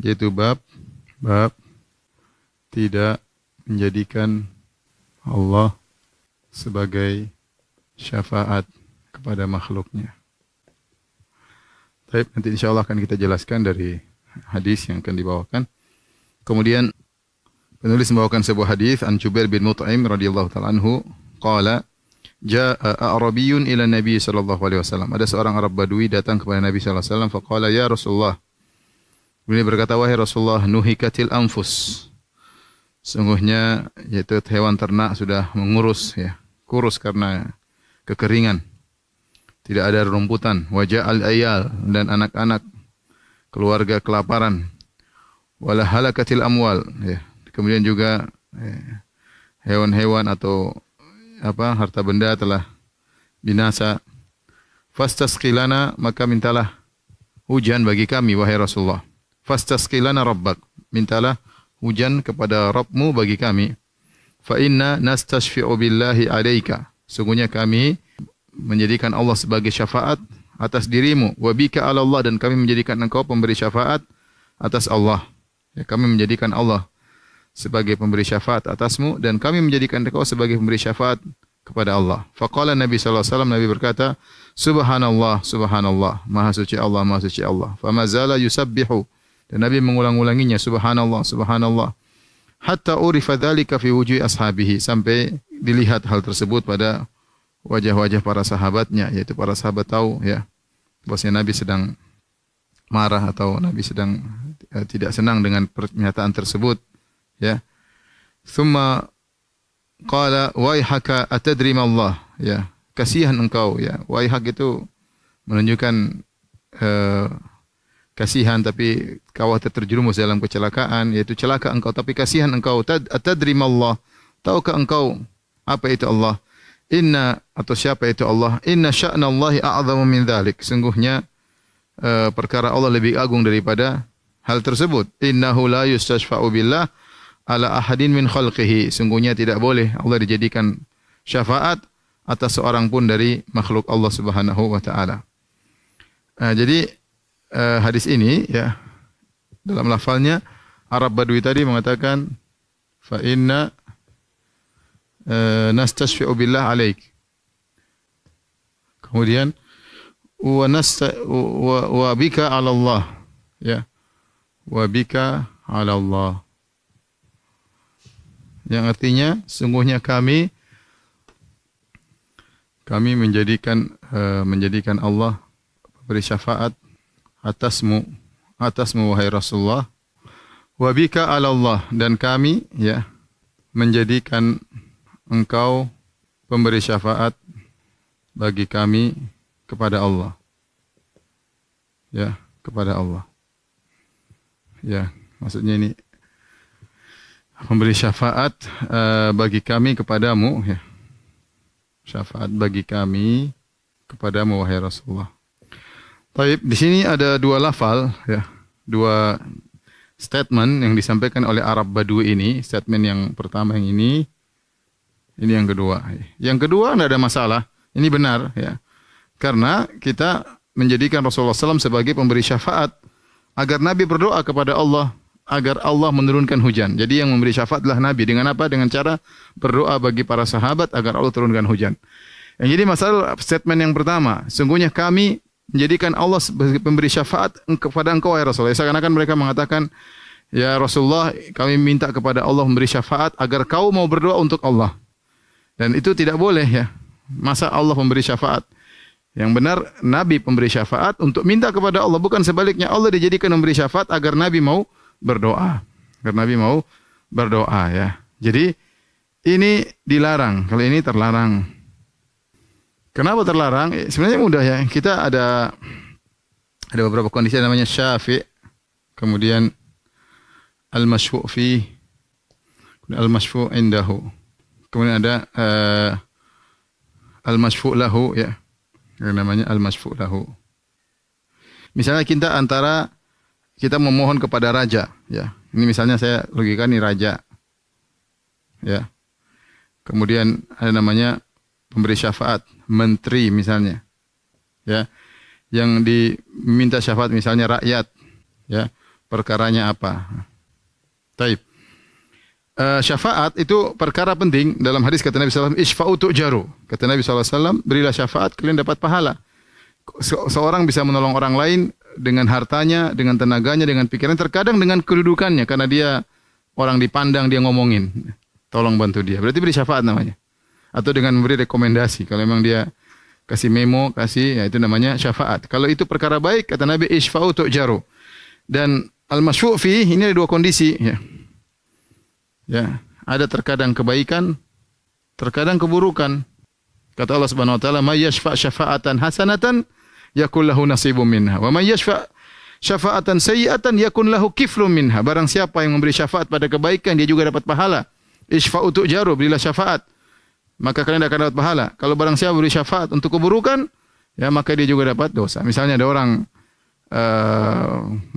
yaitu bab tidak menjadikan Allah sebagai syafaat kepada makhluknya. Baik, nanti insya Allah akan kita jelaskan dari hadis yang akan dibawakan. Kemudian penulis membawakan sebuah hadis an Jubair bin Mut'im radhiyallahu taala anhu qala jaa'a A'rabiyyun ila Nabi sallallahu alaihi wasallam. Ada seorang Arab Badui datang kepada Nabi sallallahu alaihi wasallam faqala ya Rasulullah. Beliau berkata, wahai Rasulullah, nuhikatil anfus. Sungguhnya yaitu hewan ternak sudah mengurus ya, kurus karena kekeringan. Tidak ada rumputan, wajah al-ayal dan anak-anak keluarga kelaparan. Wala halakatil amwal ya. Kemudian juga hewan-hewan atau harta benda telah binasa. Fastasqilana, maka mintalah hujan bagi kami wahai Rasulullah. Fastasqilana rabbak, mintalah hujan kepada Rabbmu bagi kami. Fa inna nastashfi'u billahi 'alaika. Sungguhnya kami menjadikan Allah sebagai syafaat atas dirimu. Wa bika 'ala Allah, dan kami menjadikan engkau pemberi syafaat atas Allah. Ya, kami menjadikan Allah sebagai pemberi syafaat atasmu dan kami menjadikan engkau sebagai pemberi syafaat kepada Allah. Faqala Nabi sallallahu alaihi wasallam, Nabi berkata, Subhanallah, subhanallah, maha suci Allah, maha suci Allah. Fama zala yusabbihu, dan Nabi mengulang-ulanginya, subhanallah, subhanallah. Hatta urifa dzalika fi wujuhi ashabihi, sampai dilihat hal tersebut pada wajah-wajah para sahabatnya, yaitu para sahabat tahu ya bahwasanya Nabi sedang marah atau Nabi sedang tidak senang dengan pernyataan tersebut ya. Thumma qala waihaka atadri ma Allah, ya, kasihan engkau ya. Waihak itu menunjukkan kasihan tapi kau terjerumus dalam kecelakaan, yaitu celaka engkau tapi kasihan engkau. Atadri ma Allah, tahukah engkau apa itu Allah? Inna, atau siapa itu Allah? Inna sya'nallahi a'zamu min dzalik. Sungguhnya perkara Allah lebih agung daripada hal tersebut. Innahu la yustashfa'u billah ala ahadin min khalqihi. Sungguhnya tidak boleh Allah dijadikan syafaat atas seorang pun dari makhluk Allah Subhanahu wa taala. Jadi hadis ini ya, dalam lafalnya Arab Badui tadi mengatakan fa inna nastashfi'u billah alaik. Kemudian wa bika 'ala Allah, ya. Wa bika 'ala Allah. Yang artinya sungguhnya kami menjadikan Allah beri syafaat atasmu wahai Rasulullah. Wa bika 'ala Allah, dan kami ya menjadikan engkau pemberi syafaat bagi kami kepada Allah. Ya, kepada Allah. Ya, maksudnya ini memberi syafaat bagi kami kepadamu ya. Syafaat bagi kami kepadamu wahai Rasulullah. Baik, di sini ada dua lafal ya, dua statement yang disampaikan oleh Arab Badui ini. Statement yang pertama yang ini yang kedua. Yang kedua tidak ada masalah. Ini benar ya. Karena kita menjadikan Rasulullah SAW sebagai pemberi syafaat agar Nabi berdoa kepada Allah agar Allah menurunkan hujan. Jadi yang memberi syafaat adalah Nabi. Dengan apa? Dengan cara berdoa bagi para sahabat agar Allah turunkan hujan. Yang jadi masalah statement yang pertama. Sungguhnya kami menjadikan Allah sebagai pemberi syafaat kepada engkau wahai Rasulullah. Seakan-akan mereka mengatakan, ya Rasulullah, kami minta kepada Allah memberi syafaat agar kau mau berdoa untuk Allah. Dan itu tidak boleh ya. Masa Allah memberi syafaat? Yang benar Nabi pemberi syafaat untuk minta kepada Allah, bukan sebaliknya. Allah dijadikan memberi syafaat agar Nabi mau berdoa. Agar Nabi mau berdoa ya. Jadi ini dilarang, kalau ini terlarang. Kenapa terlarang? Sebenarnya mudah ya. Kita ada beberapa kondisi namanya syafi', kemudian al-masyfu' fi, al-masyfu' indahu. Kemudian ada al-masyfu' lahu ya. Yang namanya al-masyfu' lahu. Misalnya kita memohon kepada raja ya. Ini misalnya saya logika nih raja. Ya. Kemudian ada namanya pemberi syafaat, menteri misalnya. Ya. Yang diminta syafaat misalnya rakyat, ya. perkaranya apa. Taib. Syafaat itu perkara penting. Dalam hadis kata Nabi SAW, Ishfa'u tu'jaru. Kata Nabi SAW, berilah syafaat, kalian dapat pahala. Seorang bisa menolong orang lain dengan hartanya, dengan tenaganya, dengan pikiran, terkadang dengan kedudukannya, karena dia orang dipandang, dia ngomongin, tolong bantu dia. Berarti beri syafaat namanya. Atau dengan memberi rekomendasi. Kalau memang dia kasih memo, ya itu namanya syafaat. Kalau itu perkara baik, kata Nabi, Ishfa'u tu'jaru. Dan al-masyfu' fi, ini ada dua kondisi. Ya, ada terkadang kebaikan, terkadang keburukan. Kata Allah Subhanahu wa taala, "May yashfa' syafa'atan hasanatan yakul lahu nasibum minha, wa may yashfa' syafa'atan sayyi'atan yakun lahu kiflun minha." Barang siapa yang memberi syafaat pada kebaikan, dia juga dapat pahala. Ishfa'u tu'jaru, berilah syafaat, maka kalian akan dapat pahala. Kalau barang siapa beri syafaat untuk keburukan, ya maka dia juga dapat dosa. Misalnya ada orang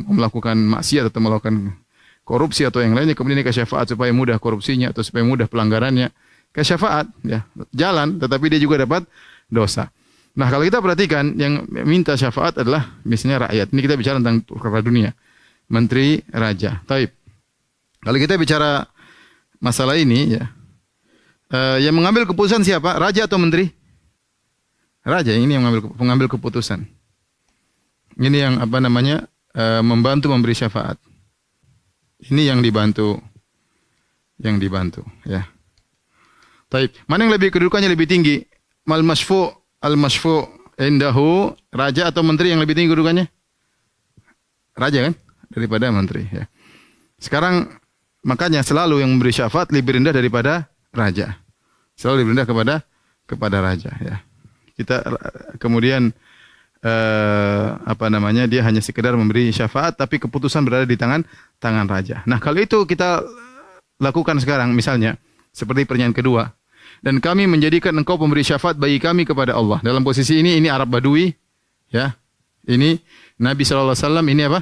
melakukan maksiat atau melakukan korupsi atau yang lainnya, kemudian dia kasih syafaat supaya mudah korupsinya atau supaya mudah pelanggarannya. Kasih syafaat, ya, jalan, tetapi dia juga dapat dosa. Nah, kalau kita perhatikan, yang minta syafaat adalah misalnya rakyat. Ini kita bicara tentang perkara dunia. Menteri, raja. Taib. Kalau kita bicara masalah ini, ya, yang mengambil keputusan siapa? Raja atau menteri? Raja ini yang mengambil keputusan. Ini yang membantu memberi syafaat. Ini yang dibantu, ya. Taib. Mana yang lebih kedudukannya lebih tinggi? Al-masyfu' indahu, raja atau menteri yang lebih tinggi kedudukannya? Raja kan? Daripada menteri, ya. Sekarang makanya selalu yang memberi syafaat lebih rendah daripada raja. Selalu lebih rendah kepada raja, ya. Kita kemudian dia hanya sekedar memberi syafaat, tapi keputusan berada di tangan raja. Nah, kalau itu kita lakukan sekarang, misalnya seperti pertanyaan kedua, dan kami menjadikan engkau pemberi syafaat bagi kami kepada Allah. Dalam posisi ini Arab Badui, ya. Ini Nabi sallallahu alaihi wasallam, ini apa?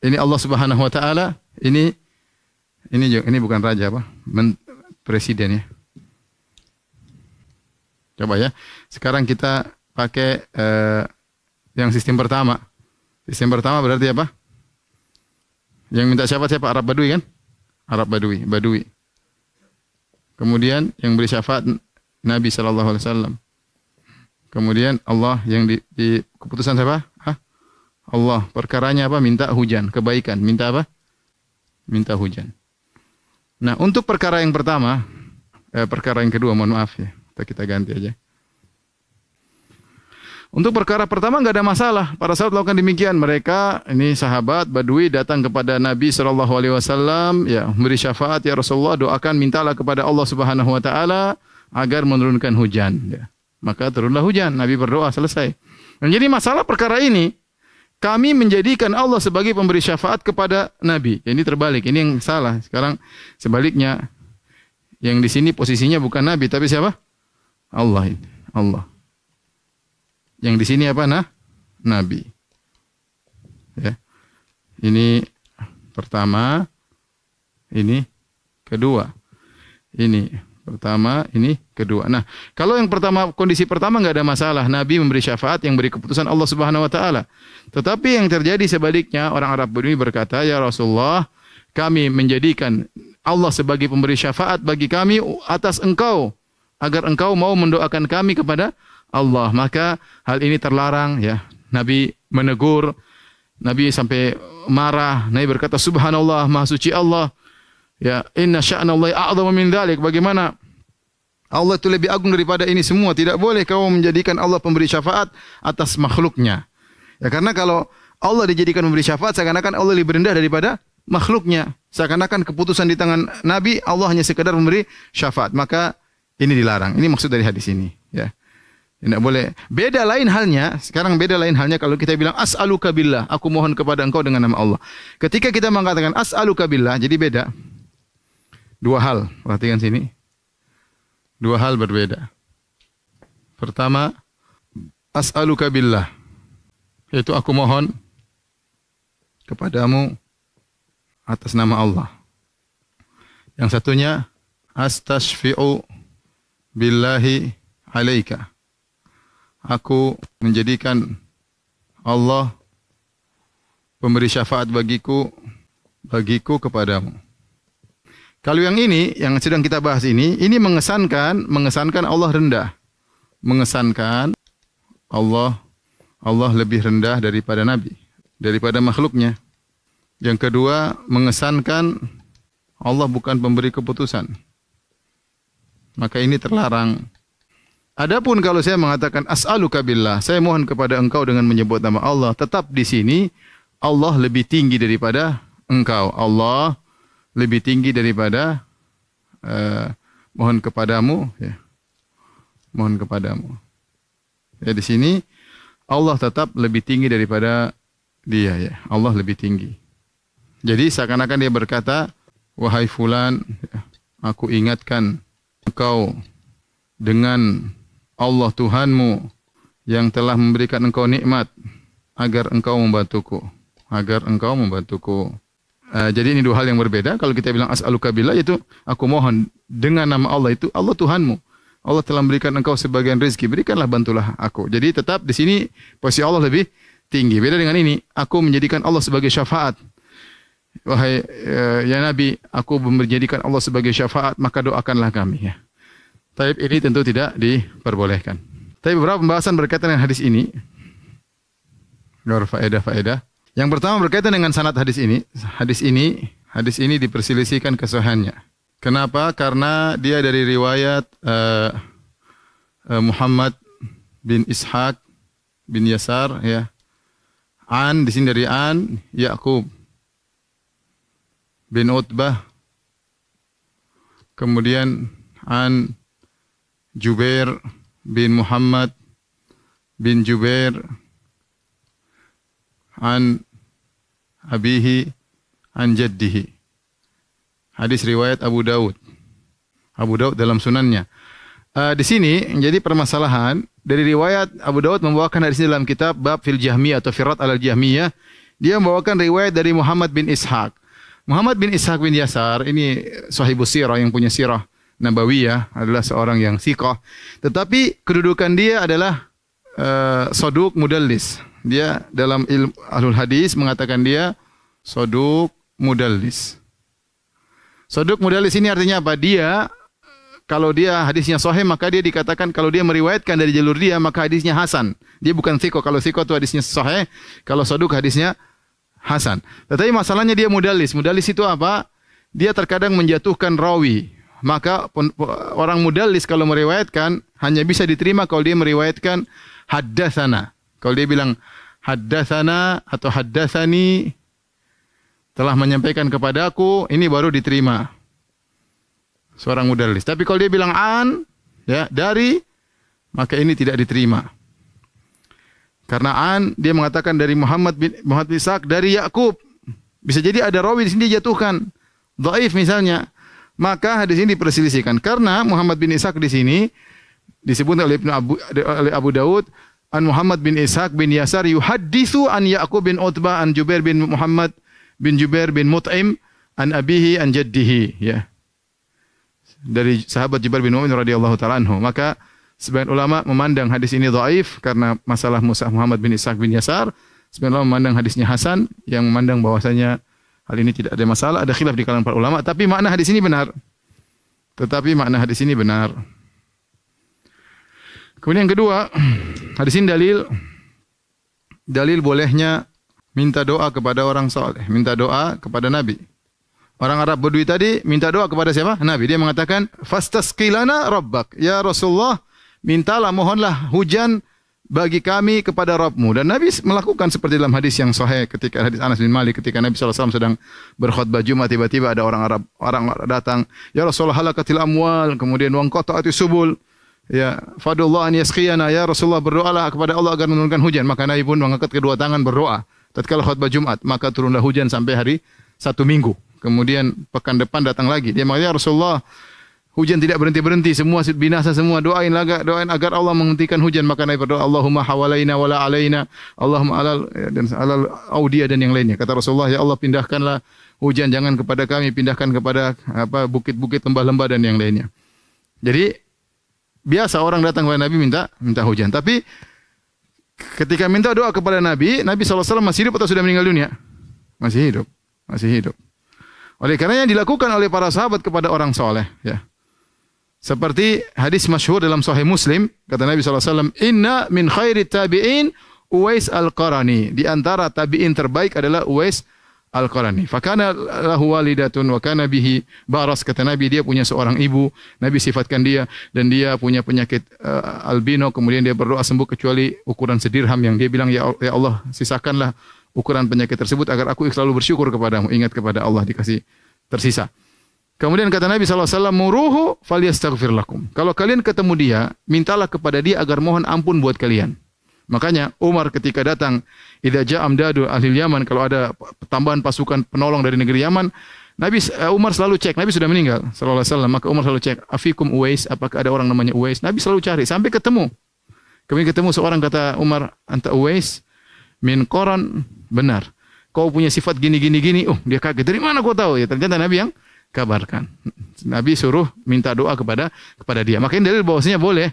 Ini Allah Subhanahu wa taala, ini bukan raja apa? Presiden, ya. Coba ya. Sekarang kita pakai yang sistem pertama. Sistem pertama berarti apa? Yang minta syafaat siapa? Arab Badui kan? Arab Badui. Kemudian yang beri syafaat Nabi sallallahu alaihi wasallam. Kemudian Allah yang di keputusan siapa? Allah. Perkaranya apa? Minta hujan, kebaikan. Minta apa? Minta hujan. Nah, untuk perkara yang pertama, perkara yang kedua, mohon maaf ya. Kita ganti aja. Untuk perkara pertama enggak ada masalah. Para sahabat melakukan demikian. Mereka, ini sahabat Badui datang kepada Nabi sallallahu alaihi wasallam, ya, memberi syafaat, ya Rasulullah, doakan, mintalah kepada Allah Subhanahu wa taala agar menurunkan hujan, ya. Maka turunlah hujan. Nabi berdoa, selesai. Dan jadi masalah perkara ini, kami menjadikan Allah sebagai pemberi syafaat kepada Nabi. Ini terbalik. Ini yang salah. Sekarang sebaliknya. Yang di sini posisinya bukan Nabi, tapi siapa? Allah. Yang di sini apa? Nabi. Ya. Ini pertama, ini kedua. Ini pertama, ini kedua. Nah, kalau yang pertama, kondisi pertama enggak ada masalah. Nabi memberi syafaat, yang beri keputusan Allah Subhanahu wa taala. Tetapi yang terjadi sebaliknya, orang Arab Badui berkata, "Ya Rasulullah, kami menjadikan Allah sebagai pemberi syafaat bagi kami atas engkau, agar engkau mau mendoakan kami kepada Allah." Maka hal ini terlarang, ya. Nabi menegur, Nabi sampai marah. Nabi berkata, "Subhanallah, Maha Suci Allah. Ya, inna sya'nallahi a'dhamu min dzalik." Bagaimana Allah itu lebih agung daripada ini semua. Tidak boleh kau menjadikan Allah pemberi syafaat atas makhluknya. Ya, karena kalau Allah dijadikan pemberi syafaat, seakan-akan Allah lebih rendah daripada makhluknya. Seakan-akan keputusan di tangan Nabi, Allah hanya sekedar memberi syafaat. Maka ini dilarang. Ini maksud dari hadis ini, ya. Tidak boleh. Beda lain halnya, sekarang beda lain halnya kalau kita bilang as'aluka billah, aku mohon kepada engkau dengan nama Allah. Ketika kita mengatakan as'aluka billah, jadi beda. Dua hal, perhatikan sini. Dua hal berbeda. Pertama, as'aluka billah, yaitu aku mohon kepadamu atas nama Allah. Yang satunya, astashfi'u billahi alaika, aku menjadikan Allah pemberi syafaat bagiku kepadamu. Kalau yang ini yang sedang kita bahas ini mengesankan Allah rendah. Mengesankan Allah lebih rendah daripada nabi, daripada makhluknya. Yang kedua, mengesankan Allah bukan pemberi keputusan. Maka ini terlarang. Adapun kalau saya mengatakan as'aluka billah, saya mohon kepada engkau dengan menyebut nama Allah, tetap di sini Allah lebih tinggi daripada engkau. Allah lebih tinggi daripada mohon kepadamu, ya. Mohon kepadamu. Ya, di sini Allah tetap lebih tinggi daripada dia, ya. Allah lebih tinggi. Jadi seakan-akan dia berkata, wahai fulan, ya, aku ingatkan engkau dengan Allah Tuhanmu yang telah memberikan engkau nikmat agar engkau membantuku. Jadi ini dua hal yang berbeda. Kalau kita bilang as'aluka billah, itu aku mohon dengan nama Allah, itu Allah Tuhanmu. Allah telah memberikan engkau sebagian rezeki, berikanlah, bantulah aku. Jadi tetap di sini posisi Allah lebih tinggi. Beda dengan ini, aku menjadikan Allah sebagai syafaat. Wahai ya Nabi, aku menjadikan Allah sebagai syafaat, maka doakanlah kami, ya. Taib ini tentu tidak diperbolehkan. Tapi beberapa pembahasan berkaitan dengan hadis ini. Faedah. Yang pertama berkaitan dengan sanad hadis ini. Hadis ini diperselisihkan kesahihannya. Kenapa? Karena dia dari riwayat Muhammad bin Ishaq bin Yasar, ya. Di sini dari Ya'qub bin Utbah. Kemudian Jubair bin Muhammad bin Jubair abihi jaddihi. Hadis riwayat Abu Daud dalam sunannya. Di sini jadi permasalahan dari riwayat Abu Daud membawakan hadis dalam kitab bab fil jahmiyah atau firat al jahmiyah. Dia membawakan riwayat dari Muhammad bin Ishaq. Muhammad bin Ishaq bin Yasar ini sahibus sirah, yang punya sirah Nabawiyah, adalah seorang yang thiqah. Tetapi kedudukan dia adalah saduq mudallis. Dia dalam ilmu ahlul hadis mengatakan dia saduq mudallis. Saduq mudallis ini artinya apa? Dia kalau dia hadisnya sahih, maka dia dikatakan kalau dia meriwayatkan dari jalur dia, maka hadisnya hasan. Dia bukan thiqah. Kalau thiqah itu hadisnya sahih, kalau saduq hadisnya hasan. Tetapi masalahnya dia mudallis. Mudallis itu apa? Dia terkadang menjatuhkan rawi. Maka orang mudallis kalau meriwayatkan hanya bisa diterima kalau dia meriwayatkan haddatsana. Kalau dia bilang haddatsana atau haddatsani, telah menyampaikan kepadaku, ini baru diterima seorang mudallis. Tapi kalau dia bilang ya, dari, maka ini tidak diterima. Karena dia mengatakan dari Muhammad bin Ishaq dari Ya'qub. Bisa jadi ada rawi di sini dijatuhkan, dhaif misalnya. Maka hadis ini diperselisihkan karena Muhammad bin Ishaq di sini disebut oleh Abu Daud Muhammad bin Ishaq bin Yasar yuhadditsu an Ya'qub bin Utbah an Jubair bin Muhammad bin Jubair bin Mut'im an abihi an jaddihi, ya. Dari sahabat Jubair bin Mut'im radhiyallahu taala anhu. Maka sebagian ulama memandang hadis ini dhaif karena masalah Musa Muhammad bin Ishaq bin Yasar. Sebagian ulama memandang hadisnya hasan, yang memandang bahwasanya hal ini tidak ada masalah, ada khilaf di kalangan para ulama, tapi makna hadis ini benar. Kemudian yang kedua, hadis ini dalil bolehnya minta doa kepada orang saleh, minta doa kepada Nabi. Orang Arab Badui tadi minta doa kepada siapa? Nabi. Dia mengatakan, "Fastasqilana rabbak." Ya Rasulullah, mintalah, mohonlah hujan bagi kami kepada Rabbmu. Dan Nabi melakukan seperti dalam hadis yang sahih, ketika hadis Anas bin Malik, ketika Nabi SAW sedang berkhutbah Jumat, tiba-tiba ada orang datang, "Ya Rasulullah, halakatil amwal," kemudian "wangqata'atis subul." Ya, "Fadullah an yasqiyana," ya Rasulullah, berdoalah kepada Allah agar menurunkan hujan. Maka Nabi pun mengangkat kedua tangan berdoa. Tatkala khutbah Jumat, maka turunlah hujan sampai hari 1 minggu. Kemudian pekan depan datang lagi. Dia mengatakan, "Ya Rasulullah, hujan tidak berhenti-berhenti, semua binasa semua. Doain agar Allah menghentikan hujan." Maka Nabi berdoa, "Allahumma hawalaina wala alaina, Allahumma alal audiyah," dan yang lainnya. Kata Rasulullah, "Ya Allah, pindahkanlah hujan, jangan kepada kami, pindahkan kepada bukit-bukit, lembah-lembah dan yang lainnya." Jadi biasa orang datang kepada Nabi minta hujan. Tapi ketika minta doa kepada Nabi SAW masih hidup atau sudah meninggal dunia? Masih hidup. Masih hidup. Oleh karenanya dilakukan oleh para sahabat kepada orang soleh. Ya. Seperti hadis masyhur dalam Sahih Muslim, kata Nabi SAW, Inna min khairi tabi'in Uwais al-Qarani. Di antara tabi'in terbaik adalah Uwais al-Qarani. Fakana lahu walidatun wa kana bihi baras. Kata Nabi, dia punya seorang ibu. Nabi sifatkan dia. Dan dia punya penyakit albino. Kemudian dia berdoa sembuh kecuali ukuran sedirham. Yang dia bilang, ya Allah, sisakanlah ukuran penyakit tersebut agar aku selalu bersyukur kepadamu. Ingat kepada Allah dikasih tersisa. Kemudian kata Nabi SAW, muruhu falyastaghfir lakum. Kalau kalian ketemu dia, mintalah kepada dia agar mohon ampun buat kalian. Makanya Umar ketika datang, idza ja'a amdadu ahli Yaman, kalau ada tambahan pasukan penolong dari negeri Yaman, Umar selalu cek, Nabi sudah meninggal sallallahu alaihi wasallam, maka Umar selalu cek, afikum Uwais, apakah ada orang namanya Uwais? Nabi selalu cari sampai ketemu. Kemudian ketemu seorang, kata Umar, anta Uwais min Qoran, benar. Kau punya sifat gini. Oh, dia kaget. Dari mana kau tahu? Ya ternyata Nabi yang kabarkan. Nabi suruh minta doa kepada dia. Makanya dalil bahwasanya boleh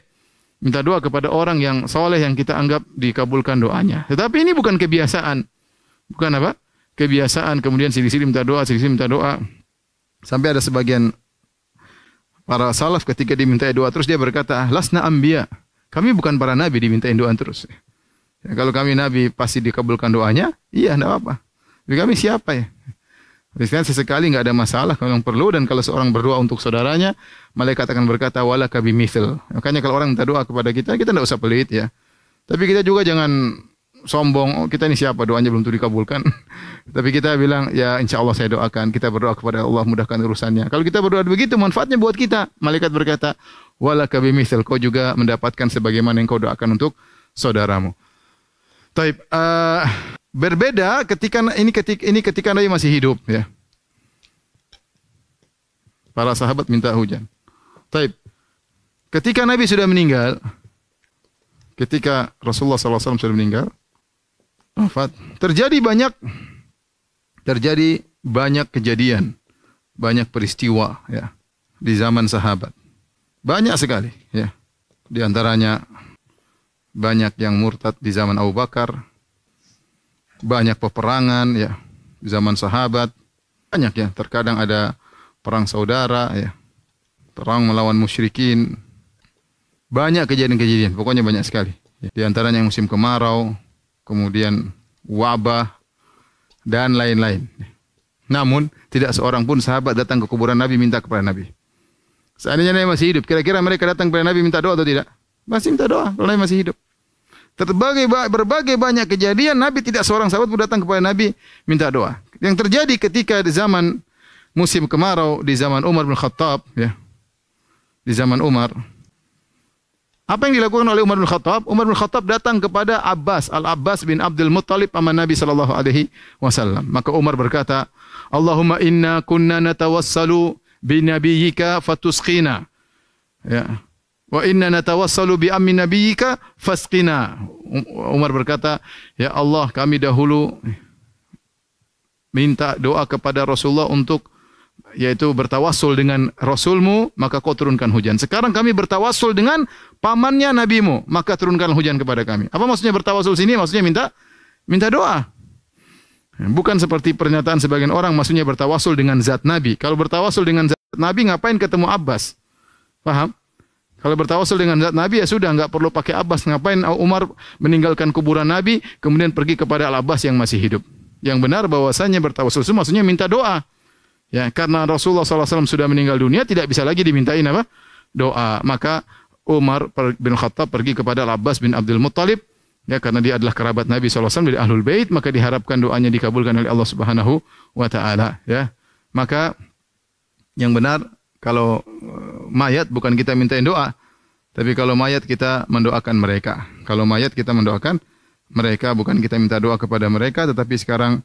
minta doa kepada orang yang soleh yang kita anggap dikabulkan doanya. Tetapi ini bukan kebiasaan. Bukan apa? Kebiasaan. Kemudian silih-silih minta doa, Sampai ada sebagian para salaf ketika dimintai doa terus dia berkata, lasna anbiya. Kami bukan para nabi dimintain doa terus. Ya, kalau kami nabi pasti dikabulkan doanya, iya enggak apa-apa. Tapi kami siapa ya? Jadi sesekali enggak ada masalah kalau yang perlu, dan kalau seorang berdoa untuk saudaranya, malaikat akan berkata walaka bimithil. Makanya kalau orang minta doa kepada kita enggak usah pelit ya. Tapi kita juga jangan sombong, oh, kita ini siapa, doanya belum tentu dikabulkan. Tapi kita bilang ya insyaallah saya doakan, kita berdoa kepada Allah mudahkan urusannya. Kalau kita berdoa begitu manfaatnya buat kita. Malaikat berkata walaka bimithil, kau juga mendapatkan sebagaimana yang kau doakan untuk saudaramu. Taib, berbeda ketika Nabi masih hidup ya. Para sahabat minta hujan. Taib. Ketika Nabi sudah meninggal, ketika Rasulullah SAW sudah meninggal, wafat, terjadi banyak kejadian, banyak peristiwa ya di zaman sahabat. Banyak sekali ya. Di antaranya banyak yang murtad di zaman Abu Bakar, banyak peperangan ya di zaman sahabat, banyak ya, terkadang ada perang saudara ya, perang melawan musyrikin, banyak kejadian-kejadian, pokoknya banyak sekali. Di antaranya musim kemarau, kemudian wabah dan lain-lain. Namun tidak seorang pun sahabat datang ke kuburan Nabi minta kepada Nabi. Seandainya Nabi masih hidup, kira-kira mereka datang kepada Nabi minta doa atau tidak? Masih minta doa kalau Nabi masih hidup. Berbagai banyak kejadian Nabi tidak seorang sahabat pun datang kepada Nabi minta doa. Yang terjadi ketika di zaman musim kemarau di zaman Umar bin Khattab ya. Di zaman Umar, apa yang dilakukan oleh Umar bin Khattab? Umar bin Khattab datang kepada Al-Abbas bin Abdul Muttalib paman Nabi sallallahu alaihi wasallam. Maka Umar berkata, "Allahumma inna kunna natawassalu bi nabiyyika fatusqina." Ya. Wa inna natawassalu bi ammi nabiyyika fasqina. Umar berkata, ya Allah, kami dahulu minta doa kepada Rasulullah untuk yaitu bertawassul dengan Rasulmu, maka kau turunkan hujan. Sekarang kami bertawassul dengan pamannya nabimu, maka turunkan hujan kepada kami. Apa maksudnya bertawassul sini? Maksudnya minta doa. Bukan seperti pernyataan sebagian orang maksudnya bertawassul dengan zat Nabi. Kalau bertawassul dengan zat Nabi ngapain ketemu Abbas? Paham? Kalau bertawassul dengan zat Nabi ya sudah, enggak perlu pakai Abbas. Ngapain Umar meninggalkan kuburan Nabi kemudian pergi kepada Al-Abbas yang masih hidup? Yang benar bahwasanya bertawassul itu maksudnya minta doa. Ya, karena Rasulullah SAW sudah meninggal dunia tidak bisa lagi dimintain apa? Doa. Maka Umar bin Khattab pergi kepada Al-Abbas bin Abdul Muttalib ya, karena dia adalah kerabat Nabi SAW dari Ahlul Bait, maka diharapkan doanya dikabulkan oleh Allah Subhanahu wa taala ya. Maka yang benar kalau mayat bukan kita mintain doa, tapi kalau mayat kita mendoakan mereka. Kalau mayat kita mendoakan mereka, bukan kita minta doa kepada mereka, tetapi sekarang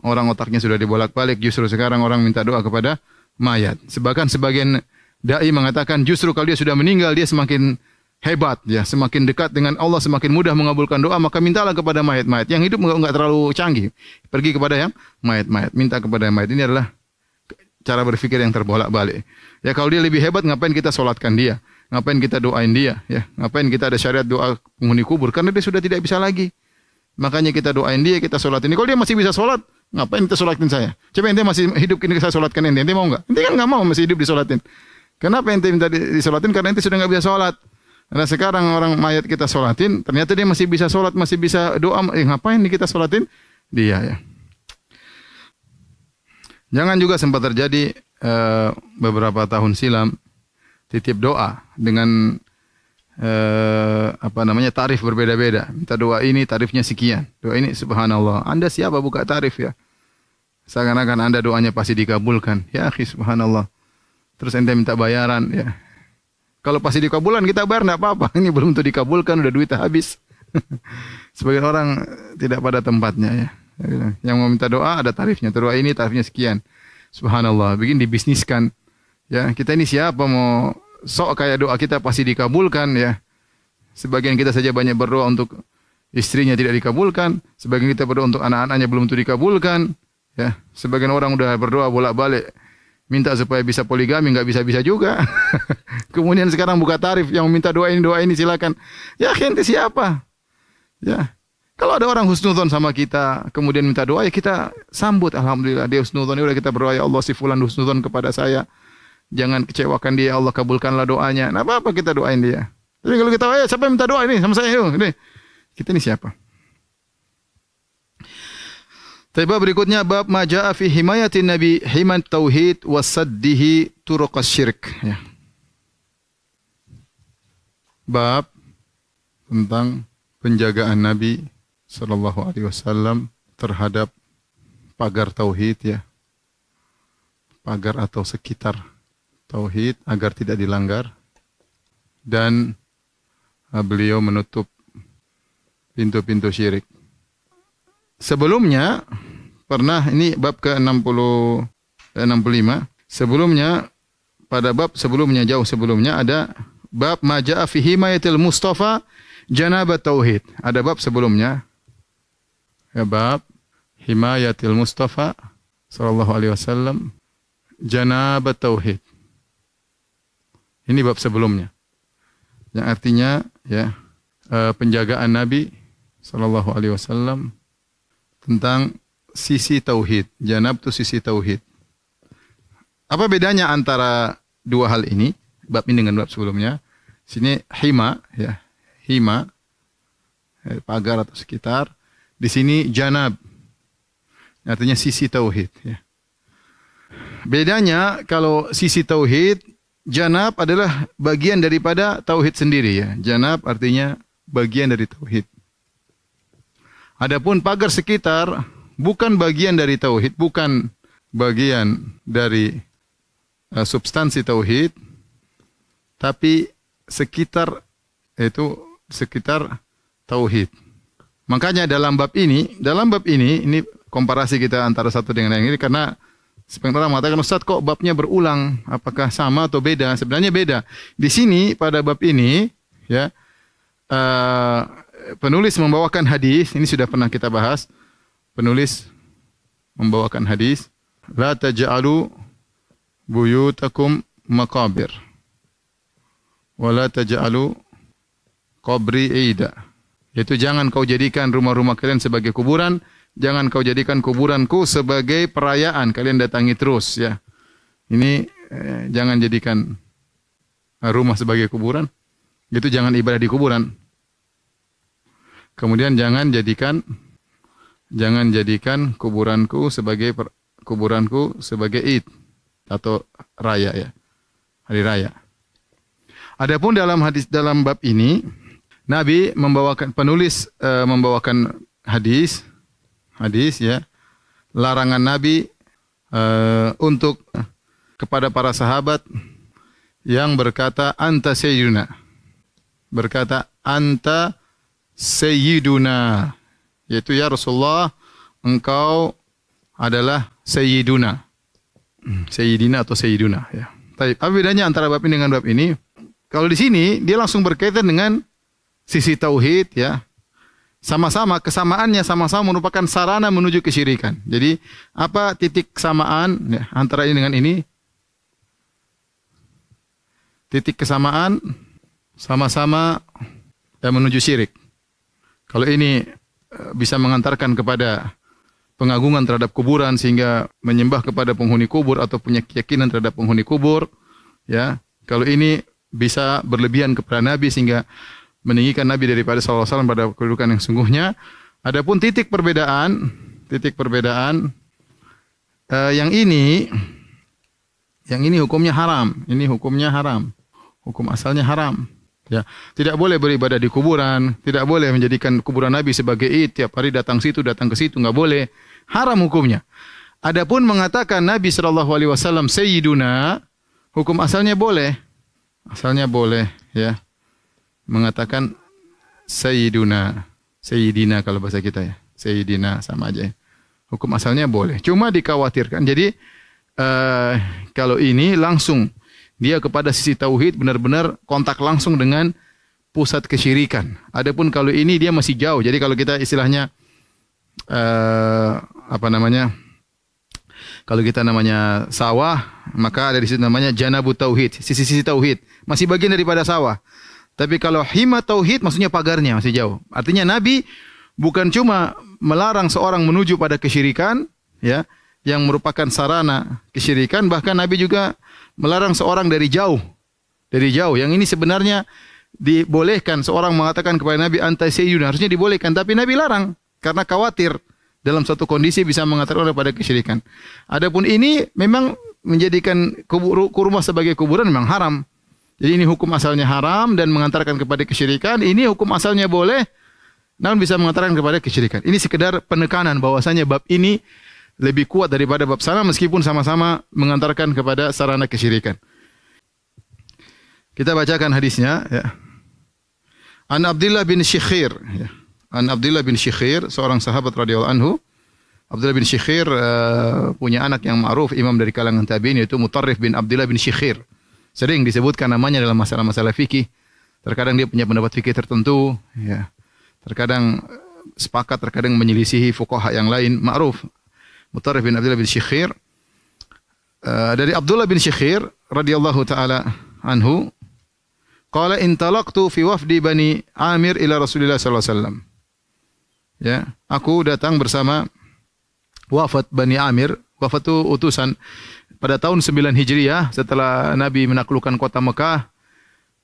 orang otaknya sudah dibolak-balik, justru sekarang orang minta doa kepada mayat. Bahkan sebagian dai mengatakan justru kalau dia sudah meninggal dia semakin hebat ya, semakin dekat dengan Allah, semakin mudah mengabulkan doa, maka mintalah kepada mayat-mayat. Yang hidup enggak terlalu canggih, pergi kepada yang mayat-mayat, minta kepada mayat. Ini adalah cara berpikir yang terbolak-balik. Ya kalau dia lebih hebat, ngapain kita solatkan dia? Ngapain kita doain dia? Ya, ngapain kita ada syariat doa penghuni kubur? Karena dia sudah tidak bisa lagi. Makanya kita doain dia, kita solatin dia. Kalau dia masih bisa solat, Ngapain ente sholatin saya? Coba ente masih hidup kini saya sholatkan ente. Ente mau enggak? Ente kan enggak mau masih hidup disolatin. Kenapa ente minta disolatin? Karena ente sudah enggak bisa sholat. Karena sekarang orang mayat kita sholatin, ternyata dia masih bisa sholat, masih bisa doa. Ngapain nih kita sholatin? Dia ya. Jangan juga sempat terjadi beberapa tahun silam titip doa dengan tarif berbeda-beda. Minta doa ini tarifnya sekian. Doa ini subhanallah. Anda siapa buka tarif ya? Seakan-akan Anda doanya pasti dikabulkan. Ya akhi subhanallah. Terus ente minta bayaran ya. Kalau pasti dikabulkan kita bayar enggak apa-apa. Ini belum tentu dikabulkan, udah duit habis. Sebagian orang tidak pada tempatnya ya. Yang mau minta doa ada tarifnya. Doa ini tarifnya sekian. Subhanallah, bikin dibisniskan. Ya, kita ini siapa mau sok kayak doa kita pasti dikabulkan ya. Sebagian kita saja banyak berdoa untuk istrinya tidak dikabulkan, sebagian kita berdoa untuk anak-anaknya belum tentu dikabulkan, ya. Sebagian orang udah berdoa bolak-balik minta supaya bisa poligami, enggak bisa-bisa juga. Kemudian sekarang buka tarif yang minta doa ini silakan. Ya, ente siapa? Ya. Kalau ada orang husnudzon sama kita, kemudian minta doa, ya kita sambut. Alhamdulillah, dia husnudzon. Udah kita berdoa, ya Allah si fulan husnudzon kepada saya. Jangan kecewakan dia, Allah kabulkanlah doanya. Nah, apa kita doain dia. Tapi kalau kita, siapa yang minta doa ini sama saya? Yuk. Ini. Kita ini siapa? Bab berikutnya, bab maja'a fi himayatin nabi himan tauhid wa saddihi turuqas syirk. Ya. Bab tentang penjagaan Nabi sallallahu alaihi wasallam terhadap pagar tauhid ya. Pagar atau sekitar tauhid agar tidak dilanggar, dan beliau menutup pintu-pintu syirik. Sebelumnya pernah, ini bab ke-65. Sebelumnya, pada bab sebelumnya, jauh sebelumnya ada bab maja'a fi himayatil Mustafa janabat tauhid. Ada bab sebelumnya. Ya, bab himayatil Mustafa sallallahu alaihi wasallam janabat tauhid. Ini bab sebelumnya. Yang artinya ya penjagaan Nabi sallallahu alaihi wasallam tentang sisi tauhid. Janab itu sisi tauhid. Apa bedanya antara dua hal ini? Bab ini dengan bab sebelumnya. Sini hima ya. Hima pagar atau sekitar. Di sini janab. Artinya sisi tauhid ya. Bedanya kalau sisi tauhid, janab adalah bagian daripada tauhid sendiri ya. Janab artinya bagian dari tauhid. Adapun pagar sekitar bukan bagian dari tauhid, bukan bagian dari substansi tauhid, tapi sekitar tauhid. Makanya dalam bab ini komparasi kita antara satu dengan yang ini, karena sebagian orang mengatakan, Ustaz kok babnya berulang? Apakah sama atau beda? Sebenarnya beda. Di sini pada bab ini ya penulis membawakan hadis, ini sudah pernah kita bahas. Penulis membawakan hadis, la taj'alu buyutakum maqabir wa la taj'alu qabri ida. Yaitu jangan kau jadikan rumah-rumah kalian sebagai kuburan, jangan kau jadikan kuburanku sebagai perayaan kalian datangi terus ya. Ini jangan jadikan rumah sebagai kuburan. Itu jangan ibadah di kuburan. Kemudian jangan jadikan kuburanku sebagai Id atau raya ya. Hari raya. Adapun dalam bab ini Nabi penulis membawakan hadis ya. Larangan Nabi untuk kepada para sahabat yang berkata anta sayyiduna. Berkata anta sayyiduna, yaitu ya Rasulullah engkau adalah sayyiduna. Sayyidina atau sayyiduna ya. Baik, apa bedanya antara bab ini dengan bab ini? Kalau di sini dia langsung berkaitan dengan sisi tauhid ya. Sama-sama kesamaannya sama-sama merupakan sarana menuju kesyirikan. Jadi apa titik kesamaan ya, antara ini dengan ini? Titik kesamaan sama-sama menuju syirik. Kalau ini bisa mengantarkan kepada pengagungan terhadap kuburan sehingga menyembah kepada penghuni kubur atau punya keyakinan terhadap penghuni kubur, ya. Kalau ini bisa berlebihan kepada Nabi sehingga meninggikan Nabi daripada sallallahu alaihi wasallam pada kedudukan yang sungguhnya. Adapun titik perbedaan yang ini hukumnya haram. Ini hukumnya haram. Hukum asalnya haram. Ya, tidak boleh beribadah di kuburan, tidak boleh menjadikan kuburan Nabi sebagai tiap hari datang ke situ, enggak boleh. Haram hukumnya. Adapun mengatakan Nabi sallallahu alaihi wasallam sayyiduna, hukum asalnya boleh. Asalnya boleh, ya. Mengatakan sayyiduna, sayyidina kalau bahasa kita ya. Sayyidina sama aja. Hukum asalnya boleh. Cuma dikhawatirkan. Jadi kalau ini langsung dia kepada sisi tauhid benar-benar kontak langsung dengan pusat kesyirikan. Adapun kalau ini dia masih jauh. Jadi kalau kita istilahnya kalau kita namanya sawah, maka ada di situ namanya janabu tauhid, sisi-sisi tauhid. Masih bagian daripada sawah. Tapi kalau hima tauhid maksudnya pagarnya masih jauh. Artinya Nabi bukan cuma melarang seorang menuju pada kesyirikan, ya, yang merupakan sarana kesyirikan, bahkan Nabi juga melarang seorang dari jauh. Dari jauh. Yang ini sebenarnya dibolehkan seorang mengatakan kepada Nabi anta sayyiduna, harusnya dibolehkan, tapi Nabi larang karena khawatir dalam suatu kondisi bisa mengantarkan orang pada kesyirikan. Adapun ini memang menjadikan kurma sebagai kuburan memang haram. Jadi ini hukum asalnya haram dan mengantarkan kepada kesyirikan. Ini hukum asalnya boleh, namun bisa mengantarkan kepada kesyirikan. Ini sekedar penekanan bahwasanya bab ini lebih kuat daripada bab sana meskipun sama-sama mengantarkan kepada sarana kesyirikan. Kita bacakan hadisnya. Ya. An Abdullah bin Syikhir. Ya. An Abdullah bin Syikhir, seorang sahabat radhiyallahu anhu. Abdullah bin Syikhir punya anak yang ma'ruf, imam dari kalangan tabi'in, yaitu Mutarrif bin Abdullah bin Syikhir. Sering disebutkan namanya dalam masalah-masalah fikih. Terkadang dia punya pendapat fikih tertentu, ya. Terkadang sepakat, terkadang menyelisihi fuqaha yang lain. Ma'ruf. Mutarrif bin Abdullah bin Syikhir. Dari Abdullah bin Syikhir radhiyallahu taala anhu, qala intalaqtu fi wafdi Bani Amir ila Rasulillah sallallahu alaihi wasallam. Ya, aku datang bersama wafat Bani Amir. Wafat itu utusan pada tahun 9 Hijriah setelah Nabi menaklukkan kota Mekah.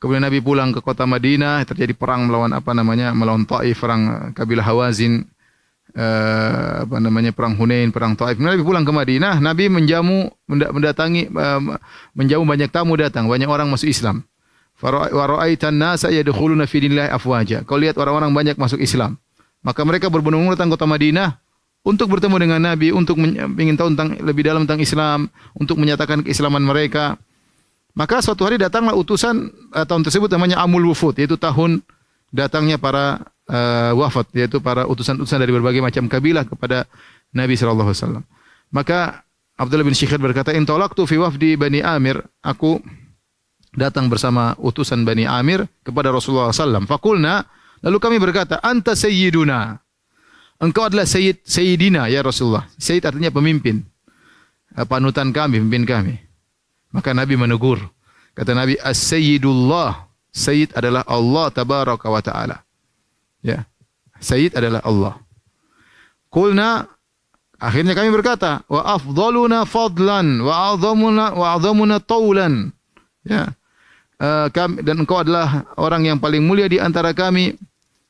Kemudian Nabi pulang ke kota Madinah, terjadi perang melawan melawan Taif, perang kabilah Hawazin, perang Hunain, perang Taif. Nabi pulang ke Madinah, Nabi menjamu banyak tamu datang, banyak orang masuk Islam. Wa ra'aitan nasa yadkhuluna fi dinillahi afwaja. Kau lihat orang-orang banyak masuk Islam. Maka mereka berbondong-bondong datang ke kota Madinah untuk bertemu dengan Nabi, untuk ingin tahu lebih dalam tentang Islam, untuk menyatakan keislaman mereka. Maka suatu hari datanglah utusan, tahun tersebut namanya Amul Wufud, yaitu tahun datangnya para wafat, yaitu para utusan-utusan dari berbagai macam kabilah kepada Nabi sallallahu alaihi wasallam. Maka Abdullah bin Syikhir berkata, "Intalaqtu fi wafdi Bani Amir." Aku datang bersama utusan Bani Amir kepada Rasulullah sallallahu alaihi wasallam. Faqulna, lalu kami berkata, "Anta sayyiduna." Engkau adalah sayyidina ya Rasulullah. Sayyid artinya pemimpin. Panutan kami, pemimpin kami. Maka Nabi menegur. Kata Nabi, "As-sayyidullah." Sayyid adalah Allah tabaraka wa ta'ala. Ya. Sayyid adalah Allah. Qulna, akhirnya kami berkata, "Wa afdaluna fadlan wa a'zamuna taulan." Ya. Dan engkau adalah orang yang paling mulia di antara kami,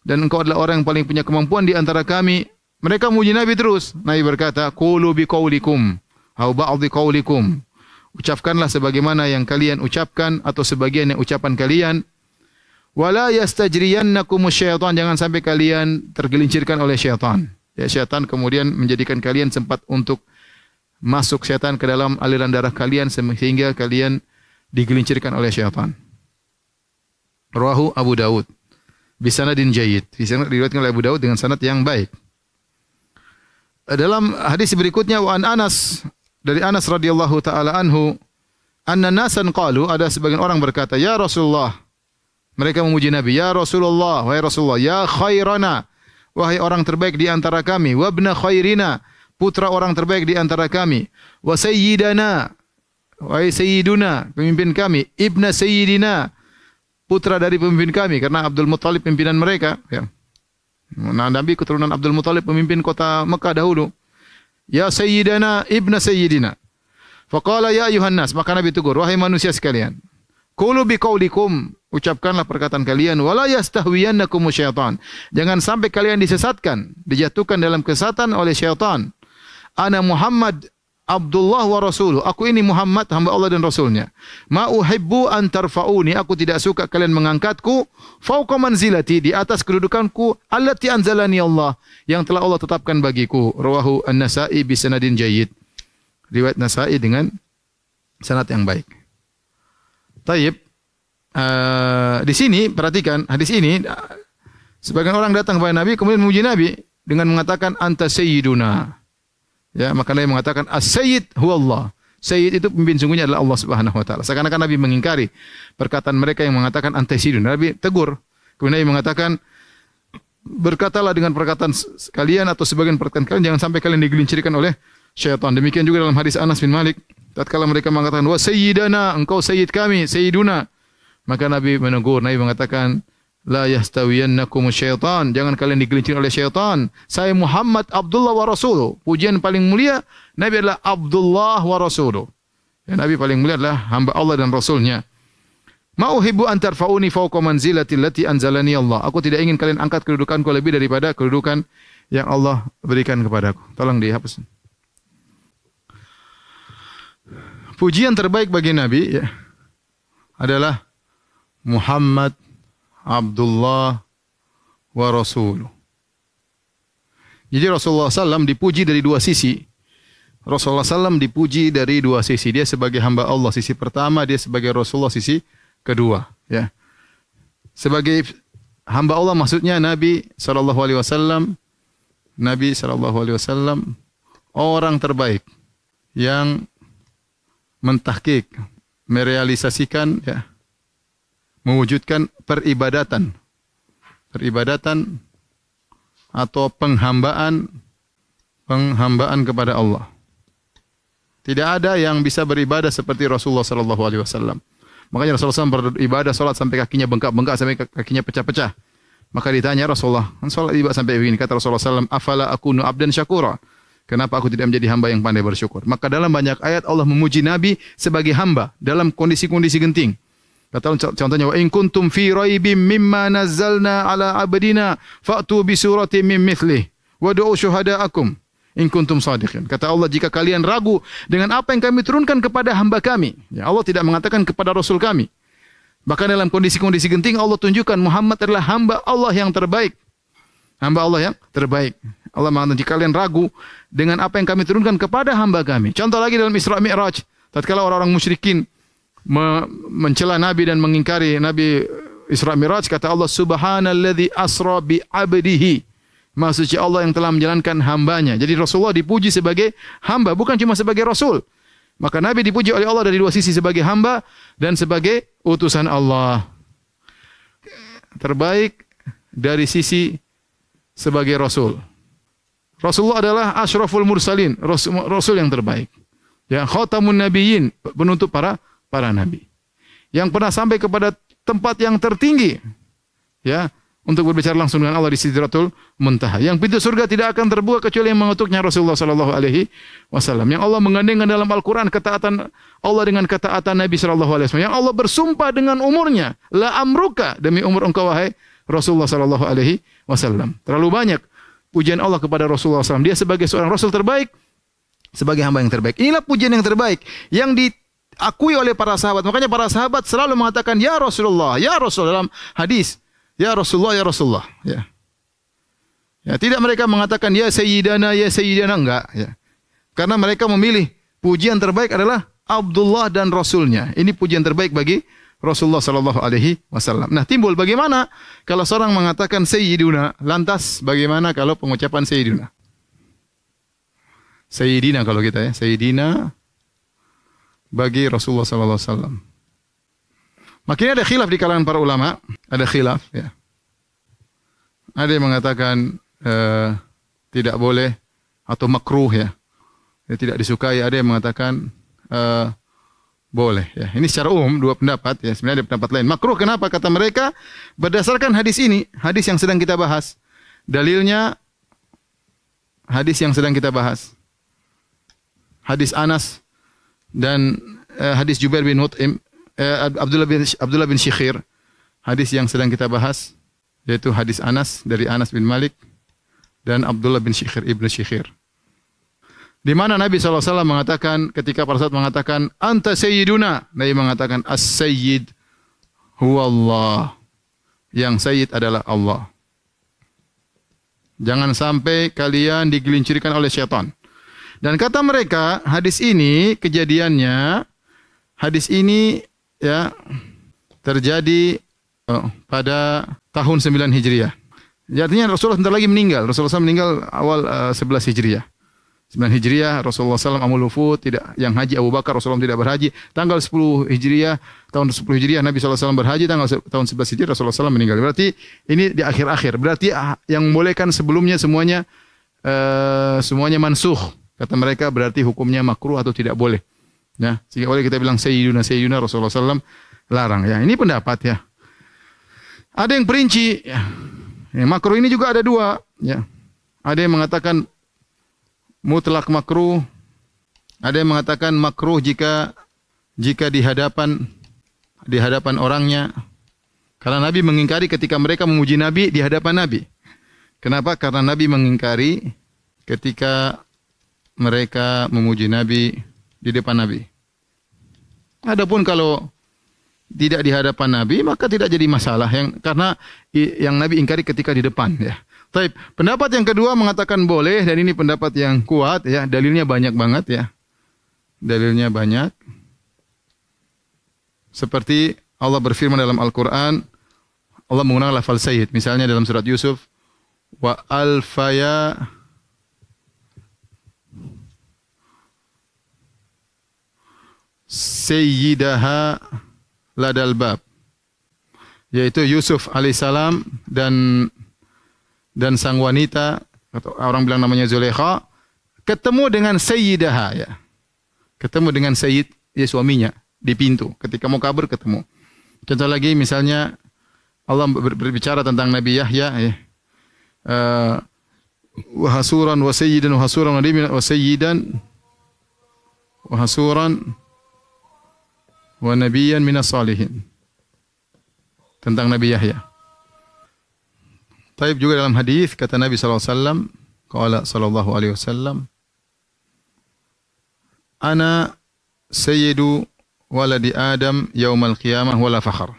dan engkau adalah orang yang paling punya kemampuan di antara kami. Mereka memuji Nabi terus. Nabi berkata, "Qulu biqaulikum au ba'dhi qaulikum." Ucapkanlah sebagaimana yang kalian ucapkan atau sebagian yang ucapan kalian. Wala yastajriyannakum syaitan, jangan sampai kalian tergelincirkan oleh syaitan. Ya, syaitan kemudian menjadikan kalian sempat untuk masuk syaitan ke dalam aliran darah kalian sehingga kalian digelincirkan oleh syaitan. Rawahu Abu Daud bisanadin jayyid. Diriwayatkan oleh Abu Daud dengan sanad yang baik. Dalam hadis berikutnya, wa an Anas, dari Anas radhiyallahu taala anhu, anna nasan qalu, ada sebagian orang berkata, "Ya Rasulullah." Mereka memuji Nabi, "Ya Rasulullah, wahai Rasulullah, ya khairana, wahai orang terbaik di antara kami, wa ibna khairina, putra orang terbaik di antara kami, wa sayyidana, wahai sayyiduna, pemimpin kami, ibna sayyidina, putra dari pemimpin kami," karena Abdul Muthalib pimpinan mereka, ya. Nah, Nabi keturunan Abdul Muthalib pemimpin kota Mekah dahulu. ya sayyidana ibna sayyidina. Faqala ya ayuhan nas, maka Nabi tegur, wahai manusia sekalian. Qulu biqaulikum, ucapkanlah perkataan kalian, wala yastahwiyannakum syaitan. Jangan sampai kalian disesatkan, dijatuhkan dalam kesesatan oleh syaitan. Ana Muhammad Abdullah wa Rasuluh. Aku ini Muhammad, hamba Allah dan Rasulnya. Ma uhibbu an tarfa'uni. Aku tidak suka kalian mengangkatku fauqa manzilati, di atas kedudukanku allati anzalani Allah, yang telah Allah tetapkan bagiku. Rawahu An-Nasa'i bi sanadin jayyid. Riwayat Nasa'i dengan sanad yang baik. Taib. Di sini perhatikan hadis ini, sebagian orang datang kepada Nabi kemudian memuji Nabi dengan mengatakan anta sayyiduna. Ya, maka Nabi mengatakan as-sayyid huwa Allah. Sayyid itu pemimpin sungguhnya adalah Allah Subhanahu wa taala. Seakan-akan Nabi mengingkari perkataan mereka yang mengatakan anta sayyidun. Nabi tegur. Kemudian Nabi mengatakan, berkatalah dengan perkataan kalian atau sebagian perkataan kalian, jangan sampai kalian digelincirkan oleh syaitan. Demikian juga dalam hadis Anas bin Malik, tatkala mereka mengatakan wa sayyidana, engkau sayyid kami, sayyiduna. Maka Nabi menegur, Nabi mengatakan la yastawiyannakum syaitan, jangan kalian digelincir oleh syaitan. Saya Muhammad Abdullah wa Rasuluh. Pujian paling mulia Nabi adalah Abdullah wa Rasuluh. Ya, Nabi paling mulia adalah hamba Allah dan Rasulnya. Ma uhibbu an tarfa'uni fawqa manzilati allati anzalani Allah. Aku tidak ingin kalian angkat kedudukanku lebih daripada kedudukan yang Allah berikan kepadaku. Tolong dihapus. Pujian terbaik bagi Nabi ya, adalah Muhammad Abdullah wa Rasuluh. Jadi Rasulullah SAW dipuji dari dua sisi. Rasulullah SAW dipuji dari dua sisi. Dia sebagai hamba Allah sisi pertama, dia sebagai Rasulullah sisi kedua. Ya. Sebagai hamba Allah maksudnya Nabi SAW, Nabi SAW orang terbaik yang mentahqiq, merealisasikan ya, mewujudkan peribadatan atau penghambaan kepada Allah. Tidak ada yang bisa beribadah seperti Rasulullah sallallahu alaihi wasallam. Makanya Rasulullah SAW beribadah salat sampai kakinya bengkak-bengkak, sampai kakinya pecah-pecah. Maka ditanya Rasulullah, salat ibadah sampai begini, kata Rasulullah SAW, afala akunu abdan syakura. Kenapa aku tidak menjadi hamba yang pandai bersyukur? Maka dalam banyak ayat Allah memuji Nabi sebagai hamba dalam kondisi-kondisi genting. Kata contohnya, wa in kuntum fi raibim mimma nazzalna ala abdina fa'tu bi suratin min mithlih wad'u syuhada'akum in kuntum shadiqin. Kata Allah, jika kalian ragu dengan apa yang kami turunkan kepada hamba kami. Ya, Allah tidak mengatakan kepada Rasul kami. Bahkan dalam kondisi-kondisi genting Allah tunjukkan Muhammad adalah hamba Allah yang terbaik. Hamba Allah yang terbaik. Allah mengatakan, jika kalian ragu dengan apa yang kami turunkan kepada hamba kami. Contoh lagi dalam Isra Mi'raj, tatkala orang-orang musyrikin mencela Nabi dan mengingkari Nabi Isra Mi'raj, kata Allah, subhanalladzi asra bi 'abdihi. Maha suci Allah yang telah menjalankan hambanya. Jadi Rasulullah dipuji sebagai hamba, bukan cuma sebagai Rasul. Maka Nabi dipuji oleh Allah dari dua sisi, sebagai hamba dan sebagai utusan Allah. Terbaik dari sisi sebagai Rasul. Rasulullah adalah asyraful mursalin, Rasul yang terbaik. Ya, khatamun nabiyyin, penutup para nabi. Yang pernah sampai kepada tempat yang tertinggi. Ya, untuk berbicara langsung dengan Allah di Sidratul Muntaha. Yang pintu surga tidak akan terbuka kecuali yang mengutuknya Rasulullah sallallahu alaihi wasallam. Yang Allah menggandengkan dalam Al-Qur'an ketaatan Allah dengan ketaatan Nabi sallallahu alaihi wasallam. Yang Allah bersumpah dengan umurnya, la amruka, demi umur engkau wahai Rasulullah sallallahu alaihi wasallam. Terlalu banyak pujian Allah kepada Rasulullah SAW. Dia sebagai seorang Rasul terbaik, sebagai hamba yang terbaik. Inilah pujian yang terbaik yang diakui oleh para sahabat. Makanya para sahabat selalu mengatakan ya Rasulullah, ya Rasul dalam hadis. Ya Rasulullah, ya Rasulullah. Ya. Ya, tidak mereka mengatakan ya Sayyidana, enggak. Ya. Karena mereka memilih pujian terbaik adalah Abdullah dan Rasulnya. Ini pujian terbaik bagi Rasulullah sallallahu alaihi wasallam. Nah, timbul bagaimana kalau seorang mengatakan sayyiduna, lantas bagaimana kalau pengucapan sayyiduna? Sayyidina kalau kita ya, sayyidina bagi Rasulullah sallallahu alaihi wasallam. Makanya ada khilaf di kalangan para ulama, ada khilaf ya. Ada yang mengatakan tidak boleh atau makruh ya. Tidak disukai, ada yang mengatakan boleh ya. Ini secara umum dua pendapat ya. Sebenarnya ada pendapat lain. Makruh kenapa? Kata mereka berdasarkan hadis ini, hadis yang sedang kita bahas. Dalilnya hadis yang sedang kita bahas. hadis Anas dan hadis Jubair bin Mut'im, Abdullah bin Syikhir, hadis yang sedang kita bahas, yaitu hadis Anas dari Anas bin Malik dan Abdullah bin Syikhir ibnu Syikhir. Di mana Nabi SAW mengatakan, ketika para sahabat mengatakan, Anta Sayyiduna, Nabi mengatakan, As-Sayyid huwa Allah. Yang Sayyid adalah Allah. Jangan sampai kalian digelincirkan oleh syaitan. Dan kata mereka, hadis ini kejadiannya, hadis ini ya terjadi pada tahun 9 Hijriah. Artinya Rasulullah sebentar lagi meninggal. Rasulullah SAW meninggal awal 11 Hijriah. 9 Hijriah Rasulullah SAW amul wufud, tidak yang haji Abu Bakar, Rasulullah tidak berhaji. Tanggal 10 Hijriah, tahun 10 Hijriah Nabi SAW berhaji, tahun 11 Hijriah Rasulullah SAW meninggal. Berarti ini di akhir-akhir. Berarti yang membolehkan sebelumnya semuanya mansukh. Kata mereka berarti hukumnya makruh atau tidak boleh. Ya, sehingga boleh kita bilang Sayyiduna Rasulullah SAW larang. Ya, ini pendapat ya. Ada yang perinci. Ya, makruh ini juga ada dua. Ya. Ada yang mengatakan mutlak makruh. Ada yang mengatakan makruh jika di hadapan orangnya. Karena Nabi mengingkari ketika mereka memuji Nabi di hadapan Nabi. Kenapa? Karena Nabi mengingkari ketika mereka memuji Nabi di depan Nabi. Adapun kalau tidak di hadapan Nabi, maka tidak jadi masalah karena yang Nabi ingkari ketika di depan ya. Baik, pendapat yang kedua mengatakan boleh dan ini pendapat yang kuat ya, dalilnya banyak banget ya. Dalilnya banyak. Seperti Allah berfirman dalam Al-Qur'an, Allah menggunakan lafal sayyid, misalnya dalam surat Yusuf, wa alfaya sayyidaha ladal bab, yaitu Yusuf alaihissalam dan sang wanita, atau orang bilang namanya Zulaikha, ketemu dengan sayyidaha ya. Ketemu dengan sayyid ya suaminya di pintu ketika mau kabur ketemu. Contoh lagi misalnya Allah berbicara tentang Nabi Yahya ya. Wa hasuran wa sayyidan wa hasuran wa sayyidan wa hasuran wa nabiyyan minas salihin. Tentang Nabi Yahya. Taib juga dalam hadis kata Nabi SAW, qala sallallahu alaihi wasallam, ana sayyidu waladi Adam yaumal qiyamah wala fakhr.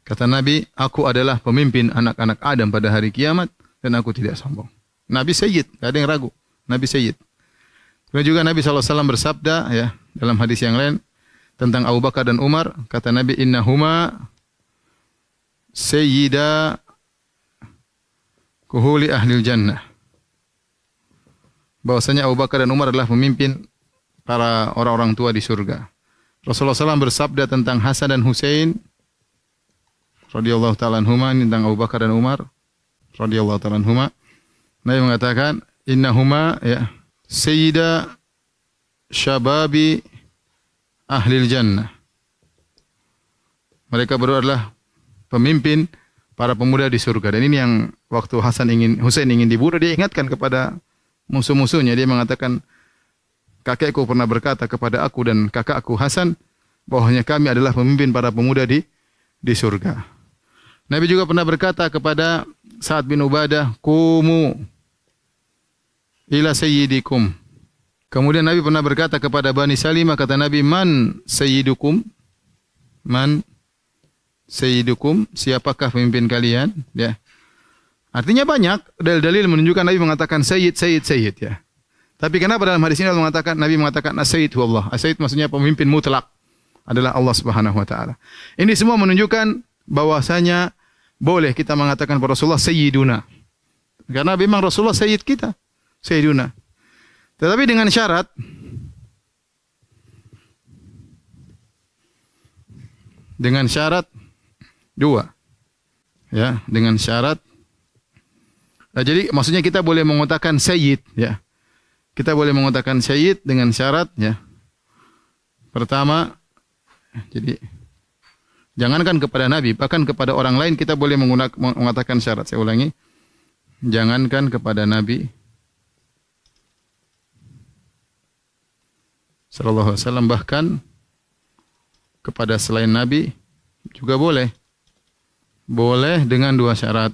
Kata Nabi, aku adalah pemimpin anak-anak Adam pada hari kiamat dan aku tidak sombong. Nabi sayyid, tidak ada yang ragu. Nabi sayyid. Kemudian juga Nabi SAW bersabda ya dalam hadis yang lain tentang Abu Bakar dan Umar, kata Nabi, innahuma sayyida kuhuli ahlil jannah. Bahwasanya Abu Bakar dan Umar adalah pemimpin para orang-orang tua di surga. Rasulullah SAW bersabda tentang Hasan dan Husain radhiyallahu ta'ala anhuma, tentang Abu Bakar dan Umar radhiyallahu ta'ala anhuma. Nabi mengatakan, innahuma ya sayyida syababi ahlil jannah. Mereka berdua adalah pemimpin para pemuda di surga. Dan ini yang waktu Husain ingin dibunuh, dia ingatkan kepada musuh-musuhnya. Dia mengatakan, kakekku pernah berkata kepada aku dan kakakku Hasan bahwasanya kami adalah pemimpin para pemuda di surga. Nabi juga pernah berkata kepada Sa'ad bin Ubadah, "Qumu ila sayyidikum." Kemudian Nabi pernah berkata kepada Bani Salimah, kata Nabi, "Man sayyidukum?" Man sayyidukum, siapakah pemimpin kalian? Ya. Artinya banyak dalil-dalil menunjukkan Nabi mengatakan sayyid ya. Tapi kenapa dalam hadis ini Nabi mengatakan as-sayyid hu Allah. As-sayyid maksudnya pemimpin mutlak adalah Allah Subhanahu wa taala. Ini semua menunjukkan bahwasanya boleh kita mengatakan kepada Rasulullah sayyiduna. Karena memang Rasulullah sayyid kita, sayyiduna. Tetapi dengan syarat dua. Ya, dengan syarat. Nah, jadi maksudnya kita boleh mengatakan sayyid ya. Kita boleh mengatakan sayyid dengan syarat ya. Pertama, jadi jangankan kepada Nabi, bahkan kepada orang lain kita boleh mengatakan syarat. Saya ulangi. Jangankan kepada Nabi, sallallahu alaihi wasallam, bahkan kepada selain Nabi juga boleh. Boleh dengan dua syarat.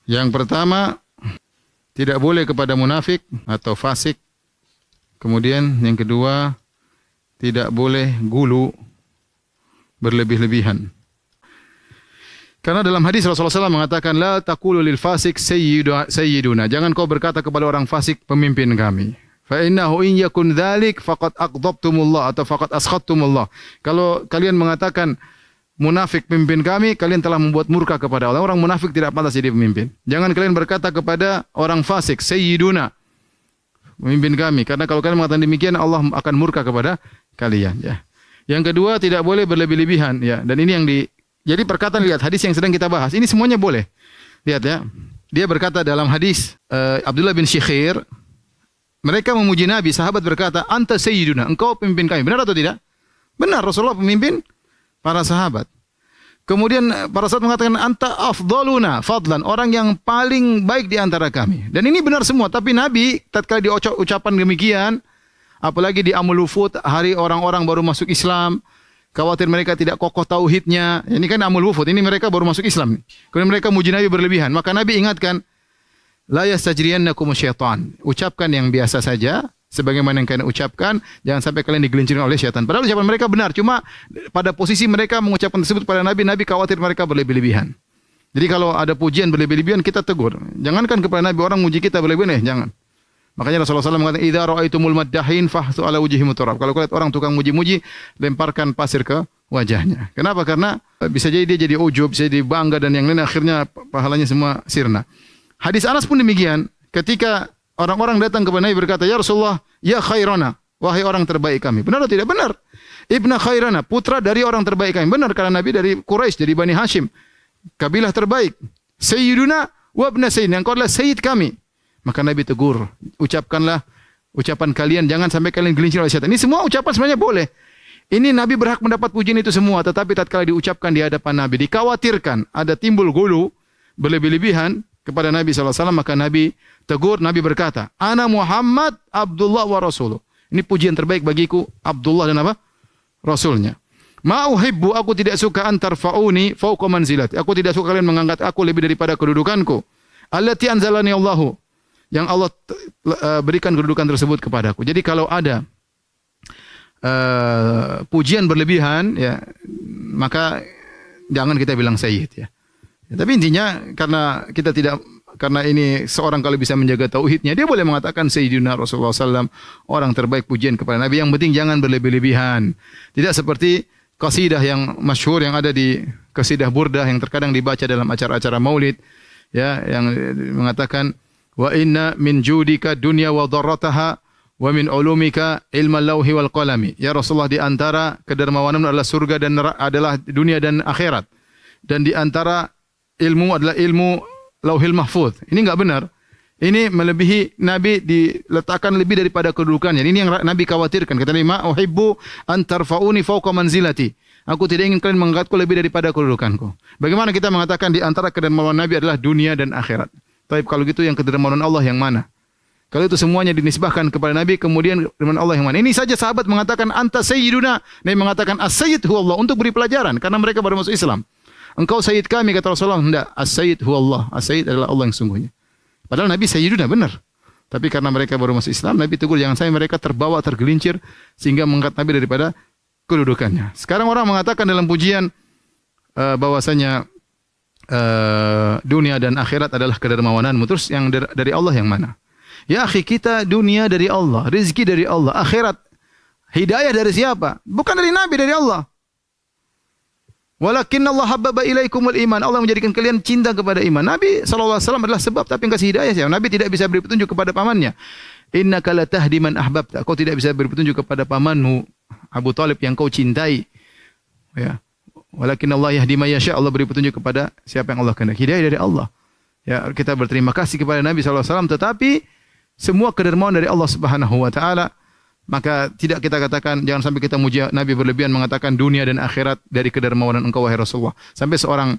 Yang pertama, tidak boleh kepada munafik atau fasik. Kemudian yang kedua, tidak boleh gulu, berlebih-lebihan. Karena dalam hadis Rasulullah SAW mengatakan, la taqulu lil fasik sayyiduna. Jangan kau berkata kepada orang fasik, pemimpin kami. Fa innahu in yakun dzalik faqad aqdabtumullah atau faqad askhattumullah. Kalau kalian mengatakan munafik pemimpin kami, kalian telah membuat murka kepada Allah. Orang munafik tidak pantas jadi pemimpin. Jangan kalian berkata kepada orang fasik, sayyiduna, pemimpin kami. Karena kalau kalian mengatakan demikian, Allah akan murka kepada kalian. Ya. Yang kedua, tidak boleh berlebih-lebihan. Ya. Dan ini yang jadi perkataan, lihat hadis yang sedang kita bahas. Ini semuanya boleh. Lihat ya. Dia berkata dalam hadis Abdullah bin Syikhir, mereka memuji Nabi, sahabat berkata, anta sayyiduna, engkau pemimpin kami. Benar atau tidak? Benar, Rasulullah pemimpin para sahabat. Kemudian para sahabat mengatakan, anta afdaluna fadlan, orang yang paling baik di antara kami. Dan ini benar semua, tapi Nabi tatkala diucapan demikian, apalagi di Amul Wufud, hari orang-orang baru masuk Islam, khawatir mereka tidak kokoh tauhidnya. Ini kan Amul Wufud, ini mereka baru masuk Islam. Kemudian mereka muji Nabi berlebihan. Maka Nabi ingatkan, la yastajriyannakum syaitan. Ucapkan yang biasa saja, sebagaimana yang kalian ucapkan, jangan sampai kalian digelincirkan oleh syaitan. Padahal ucapan mereka benar, cuma pada posisi mereka mengucapkan tersebut pada Nabi, Nabi khawatir mereka berlebih-lebihan. Jadi kalau ada pujian berlebih-lebihan, kita tegur. Jangankan kepada Nabi, orang muji kita berlebih-lebihan, jangan. Makanya Rasulullah SAW mengatakan, idza ra'aitumul maddahin fahsu ala wujhihim turab. Kalau lihat orang tukang muji-muji, lemparkan pasir ke wajahnya. Kenapa? Karena bisa jadi dia jadi ujub, bisa jadi bangga dan yang lain, akhirnya pahalanya semua sirna. Hadis Anas pun demikian. Ketika orang-orang datang kepada Nabi berkata, ya Rasulullah, ya khairana, wahai orang terbaik kami. Benar atau tidak? Benar. Ibna khairana, putra dari orang terbaik kami. Benar, karena Nabi dari Quraisy, dari Bani Hashim, kabilah terbaik. Sayyiduna wa ibna sayyidina, engkau adalah sayyid kami. Maka Nabi tegur, ucapkanlah ucapan kalian, jangan sampai kalian gelincir oleh syaitan. Ini semua ucapan sebenarnya boleh. Ini Nabi berhak mendapat pujian itu semua, tetapi tatkala diucapkan di hadapan Nabi, dikhawatirkan ada timbul gulu, berlebih-lebihan kepada Nabi SAW, maka Nabi tegur, Nabi berkata, ana Muhammad Abdullah wa Rasuluh. Ini pujian terbaik bagiku, Abdullah dan apa? Rasulnya. Ma uhibbu, aku tidak suka antarfa'uni fauqa manzilati. Aku tidak suka kalian mengangkat aku lebih daripada kedudukanku. Allati anzalani Allahu. Yang Allah berikan kedudukan tersebut kepadaku. Jadi kalau ada pujian berlebihan, ya, maka jangan kita bilang sayyid, ya. Tapi intinya karena ini seorang kalau bisa menjaga tauhidnya, dia boleh mengatakan Sayyidina Rasulullah SAW, orang terbaik pujian kepada Nabi. Yang penting jangan berlebih-lebihan. Tidak seperti qasidah yang masyhur yang ada di qasidah Burdah yang terkadang dibaca dalam acara-acara Maulid, ya, yang mengatakan wa inna min judika dunya wa dharrataha wa min ulumika ilmal lauhi wal qalami. Ya Rasulullah, di antara kedermawananmu adalah surga dan adalah dunia dan akhirat. Dan di antara ilmu adalah ilmu Lauhil Mahfuz. Ini enggak benar. Ini melebihi Nabi, diletakkan lebih daripada kedudukannya. Ini yang Nabi khawatirkan. Kata Nabi, ma uhibbu an tarfa'uni fawqa manzilati. Aku tidak ingin kalian mengangkatku lebih daripada kedudukanku. Bagaimana kita mengatakan di antara kedermawanan Nabi adalah dunia dan akhirat? Tapi kalau gitu yang kedermawanan Allah yang mana? Kalau itu semuanya dinisbahkan kepada Nabi, kemudian kedermawanan Allah yang mana? Ini saja sahabat mengatakan anta sayyiduna. Nabi mengatakan as-sayyid huwa Allah, untuk beri pelajaran karena mereka baru masuk Islam. Engkau sayyid kami, kata Rasulullah. Tidak, as-sayyid huwa Allah. As-sayyid adalah Allah yang sungguhnya. Padahal Nabi sayyiduna, benar. Tapi karena mereka baru masuk Islam, Nabi tegur jangan sampai mereka terbawa, tergelincir sehingga mengangkat Nabi daripada kedudukannya. Sekarang orang mengatakan dalam pujian bahwasanya dunia dan akhirat adalah kedermawananmu. Terus yang dari Allah yang mana? Ya akhi, kita dunia dari Allah, rezeki dari Allah, akhirat, hidayah dari siapa? Bukan dari Nabi, dari Allah. Walakinna Allah habbaba ilaikumul iman. Allah menjadikan kalian cinta kepada iman. Nabi SAW adalah sebab, tapi yang kasih hidayah siapa? Nabi tidak bisa beri petunjuk kepada pamannya. Innaka latahdi man ahbabta. Kau tidak bisa beri petunjuk kepada pamanmu Abu Talib yang kau cintai. Ya. Walakinna Allah yahdi may yasha. Allah beri petunjuk kepada siapa yang Allah kehendaki. Hidayah dari Allah. Ya, kita berterima kasih kepada Nabi SAW, tetapi semua kedermawan dari Allah Subhanahu wa taala. Maka tidak kita katakan, jangan sampai kita muji Nabi berlebihan mengatakan dunia dan akhirat dari kedermawanan engkau wahai Rasulullah. Sampai seorang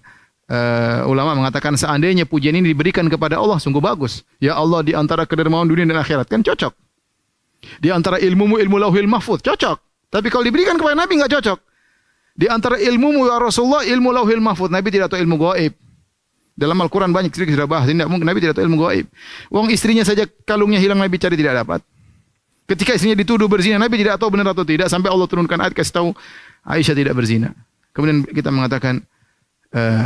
ulama mengatakan seandainya pujian ini diberikan kepada Allah sungguh bagus. Ya Allah, di antara kedermawanan dunia dan akhirat, kan cocok. Di antara ilmumu ilmu Lauhil Mahfuz, cocok. Tapi kalau diberikan kepada Nabi enggak cocok. Di antara ilmumu ya Rasulullah ilmu Lauhil Mahfuz, Nabi tidak tahu ilmu gaib. Dalam Al-Quran banyak cerita sudah bahas, tidak mungkin Nabi tidak tahu ilmu gaib. Wong istrinya saja kalungnya hilang Nabi cari tidak dapat. Ketika istrinya dituduh berzina, Nabi tidak tahu benar atau tidak sampai Allah turunkan ayat kasih tahu Aisyah tidak berzina. Kemudian kita mengatakan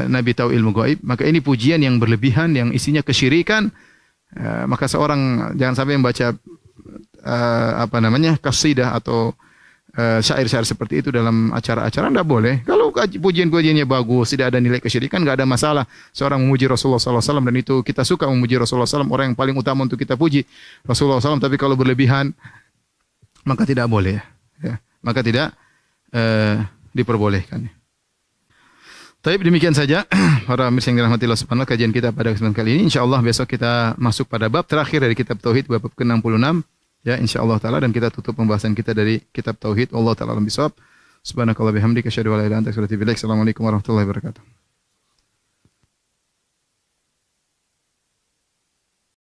Nabi tahu ilmu gaib, maka ini pujian yang berlebihan yang isinya kesyirikan. Maka seorang jangan sampai membaca qasidah atau syair-syair seperti itu dalam acara-acara tidak boleh. Kalau pujian-pujiannya bagus, tidak ada nilai kesyirikan, enggak ada masalah. Seorang memuji Rasulullah SAW dan itu kita suka memuji Rasulullah SAW, orang yang paling utama untuk kita puji Rasulullah SAW. Tapi kalau berlebihan maka tidak boleh. Ya. Maka tidak diperbolehkan. Tapi demikian saja para mirsa yang dirahmati Allah Subhanahu wa taala, kajian kita pada kesempatan kali ini. Insyaallah besok kita masuk pada bab terakhir dari kitab tauhid, bab ke-66 ya insyaallah taala, dan kita tutup pembahasan kita dari kitab tauhid. Allah taala alam bisawab. Subhanakallah bihamdika asyhadu an la ilaha illa anta astaghfiruka wa atubu ilaik. Assalamualaikum warahmatullahi wabarakatuh.